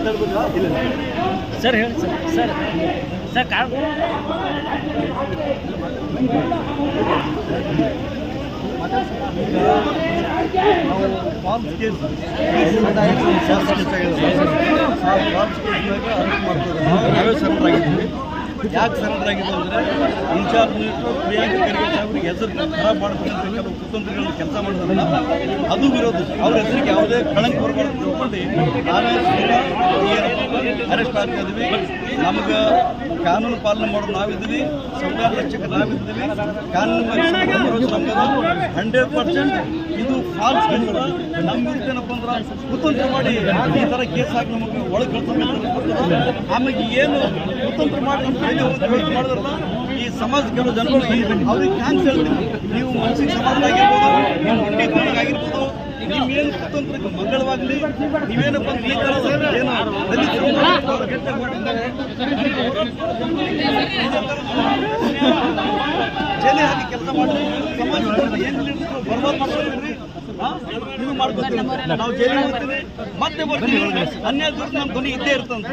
ಮಾತಾಡ್ಬೋದಾ? ಇಲ್ಲ ಸರ್ ಹೇಳಿ sir sir car ನಾವು ಫಾಲ್ಸ್ ಕೇಸ್ ಫಾಲ್ಸ್ ಕೇಸ್ನಾಗ ಅರೆಸ್ಟ್ ಮಾಡ್ತಾರೆ. ನಾವೇ ಸರೆಂಡರ್ ಆಗಿದ್ದೀವಿ. ಯಾಕೆ ಸರೆಂಡರ್ ಆಗಿದ್ದು ಅಂದರೆ ಇನ್ಚಾರ್ಜ್ ಮಿನಿಸ್ಟರ್ ಪ್ರಿಯಾಂಕ್ ಖರ್ಗೆ ಸಾಹೇಬ್ರಿಗೆ ಹೆಸರು ಖರಾಬ್ ಮಾಡ್ತಾರೆ ಅಂತ ಕೆಲವು ಕುತಂತ್ರಿಗಳನ್ನ ಕೆಲಸ ಮಾಡಿದ್ರಲ್ಲ, ಅದು ವಿರೋಧ. ಅವ್ರ ಹೆಸರಿಗೆ ಯಾವುದೇ ಕಳಂಕ ಬರಬಾರ್ದು ತಿಳ್ಕೊಂಡು ನಾವೇ ಅರೆಸ್ಟ್ ಆಗ್ತಿದ್ವಿ. ನಮ್ಗೆ ಕಾನೂನು ಪಾಲನೆ ಮಾಡೋದು ನಾವಿದ್ದೀವಿ, ಸಂವಿಧಾನ ರಕ್ಷಕರು ನಾವಿದ್ದೀವಿ. ಕಾನೂನು 100% ಇದು ಫಾಲ್ಸ್ ಕೇಸ್. ನಮ್ಮ ವಿರುದ್ಧ ಏನಪ್ಪ ಅಂದ್ರೆ ಕುತಂತ್ರ ಮಾಡಿ ಈ ಥರ ಕೇಸ್ ಹಾಕಿ ನಮಗೆ ಒಳಗೆ ಕಳ್ಸೋದು. ಆಮೇಲೆ ಏನು ಕುತಂತ್ರ ಮಾಡಿ ನಮ್ಮ ಕೈಲಿ ಮಾಡಿದ್ರಲ್ಲ, ಈ ಸಮಾಜ ಕೆಲವು ಜನಗಳು ಅವ್ರಿಗೆ ಥ್ಯಾಂಕ್ಸ್ ಹೇಳ್ತೀನಿ. ನೀವು ಮನಸ್ಸಿಗೆ ಸಮಾಧಾನ ಆಗಿರ್ಬೋದು, ನೀವೇನು ಕುತಂತ್ರಕ್ಕೆ ಮಂಗಳವಾಗಲಿ, ನೀವೇನಪ್ಪ ಈ ಥರದ ಏನು ಜೈಲಿ ಹಾಕಿ ಕೆಲಸ ಮಾಡಿ ಸಮಾಜ ಏನು ಬರ್ಬಾದ್ ಮಾಡ್ಕೊಳ್ರಿ. ನೀವು ಮಾಡ್ಕೊತೀವಿ, ನಾವು ಜೈಲಿಗೆ ಹೋಗ್ತೀವಿ, ಮತ್ತೆ ಬರ್ತೀವಿ. ಅನ್ಯಾಯ ದೂರ ನಮ್ಮ ಧ್ವನಿ ಇದ್ದೇ ಇರ್ತಂತ.